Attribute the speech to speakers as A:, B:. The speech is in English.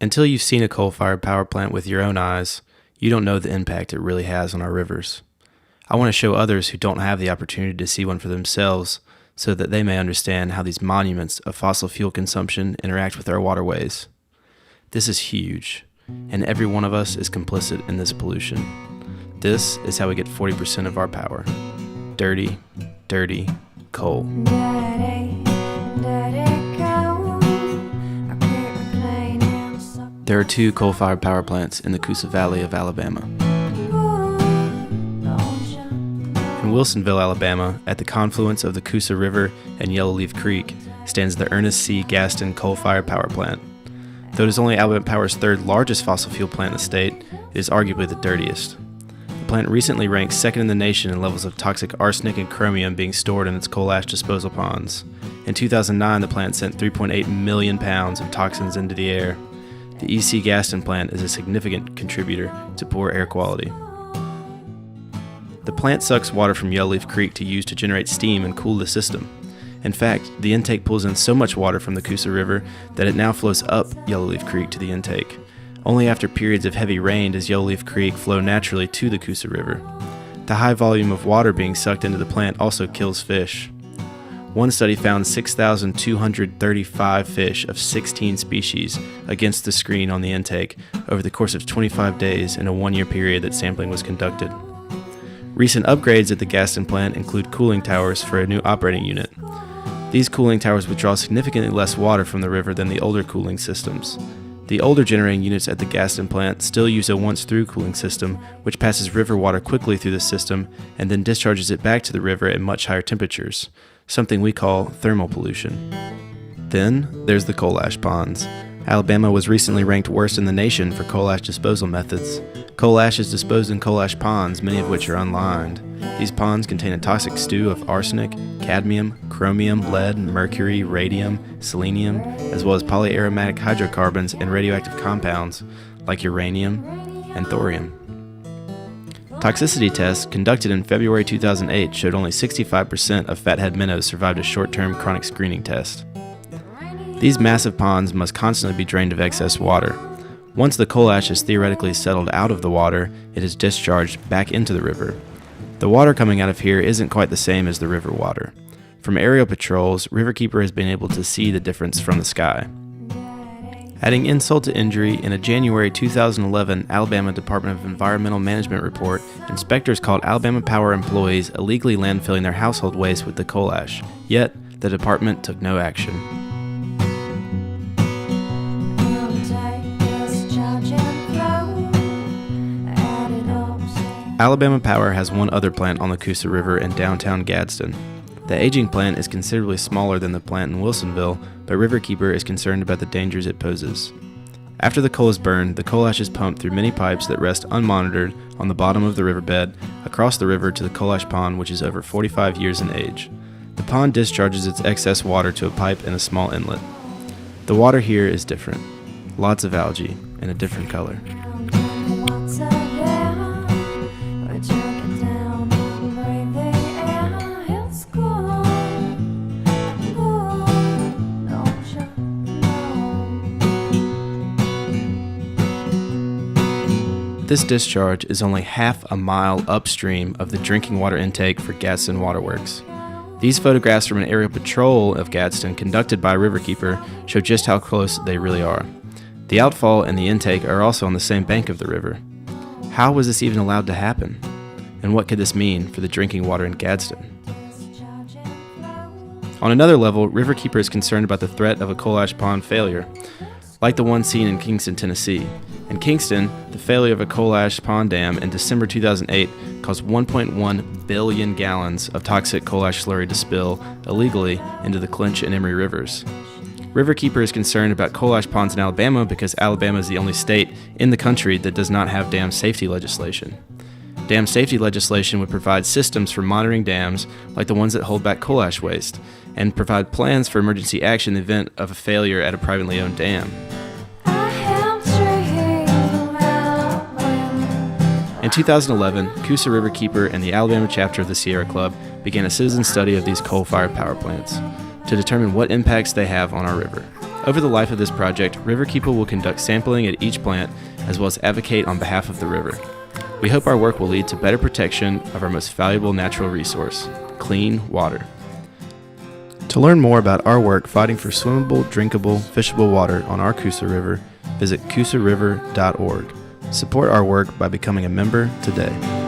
A: Until you've seen a coal-fired power plant with your own eyes, you don't know the impact it really has on our rivers. I want to show others who don't have the opportunity to see one for themselves so that they may understand how these monuments of fossil fuel consumption interact with our waterways. This is huge, and every one of us is complicit in this pollution. This is how we get 40% of our power. Dirty, dirty coal. There are 2 coal-fired power plants in the Coosa Valley of Alabama. In Wilsonville, Alabama, at the confluence of the Coosa River and Yellowleaf Creek, stands the Ernest C. Gaston coal-fired power plant. Though it is only Alabama Power's 3rd largest fossil fuel plant in the state, it is arguably the dirtiest. The plant recently ranked 2nd in the nation in levels of toxic arsenic and chromium being stored in its coal ash disposal ponds. In 2009, the plant sent 3.8 million pounds of toxins into the air. The E.C. Gaston plant is a significant contributor to poor air quality. The plant sucks water from Yellowleaf Creek to use to generate steam and cool the system. In fact, the intake pulls in so much water from the Coosa River that it now flows up Yellowleaf Creek to the intake. Only after periods of heavy rain does Yellowleaf Creek flow naturally to the Coosa River. The high volume of water being sucked into the plant also kills fish. One study found 6,235 fish of 16 species against the screen on the intake over the course of 25 days in a 1-year period that sampling was conducted. Recent upgrades at the Gaston plant include cooling towers for a new operating unit. These cooling towers withdraw significantly less water from the river than the older cooling systems. The older generating units at the Gaston plant still use a once-through cooling system, which passes river water quickly through the system and then discharges it back to the river at much higher temperatures, something we call thermal pollution. Then there's the coal ash ponds. Alabama was recently ranked worst in the nation for coal ash disposal methods. Coal ash is disposed in coal ash ponds, many of which are unlined. These ponds contain a toxic stew of arsenic, cadmium, chromium, lead, mercury, radium, selenium, as well as polyaromatic hydrocarbons and radioactive compounds like uranium and thorium. Toxicity tests conducted in February 2008 showed only 65% of fathead minnows survived a short-term chronic screening test. These massive ponds must constantly be drained of excess water. Once the coal ash is theoretically settled out of the water, it is discharged back into the river. The water coming out of here isn't quite the same as the river water. From aerial patrols, Riverkeeper has been able to see the difference from the sky. Adding insult to injury, in a January 2011 Alabama Department of Environmental Management report, inspectors called Alabama Power employees illegally landfilling their household waste with the coal ash, yet the department took no action. Alabama Power has one other plant on the Coosa River in downtown Gadsden. The aging plant is considerably smaller than the plant in Wilsonville, but Riverkeeper is concerned about the dangers it poses. After the coal is burned, the coal ash is pumped through many pipes that rest unmonitored on the bottom of the riverbed, across the river to the coal ash pond, which is over 45 years in age. The pond discharges its excess water to a pipe in a small inlet. The water here is different. Lots of algae, and a different color. This discharge is only half a mile upstream of the drinking water intake for Gadsden Waterworks. These photographs from an aerial patrol of Gadsden conducted by Riverkeeper show just how close they really are. The outfall and the intake are also on the same bank of the river. How was this even allowed to happen? And what could this mean for the drinking water in Gadsden? On another level, Riverkeeper is concerned about the threat of a coal ash pond failure, like the one seen in Kingston, Tennessee. In Kingston, the failure of a coal ash pond dam in December 2008 caused 1.1 billion gallons of toxic coal ash slurry to spill illegally into the Clinch and Emory rivers. Riverkeeper is concerned about coal ash ponds in Alabama because Alabama is the only state in the country that does not have dam safety legislation. Dam safety legislation would provide systems for monitoring dams like the ones that hold back coal ash waste, and provide plans for emergency action in the event of a failure at a privately owned dam. In 2011, Coosa Riverkeeper and the Alabama chapter of the Sierra Club began a citizen study of these coal-fired power plants to determine what impacts they have on our river. Over the life of this project, Riverkeeper will conduct sampling at each plant as well as advocate on behalf of the river. We hope our work will lead to better protection of our most valuable natural resource, clean water. To learn more about our work fighting for swimmable, drinkable, fishable water on our Coosa River, visit coosariver.org. Support our work by becoming a member today.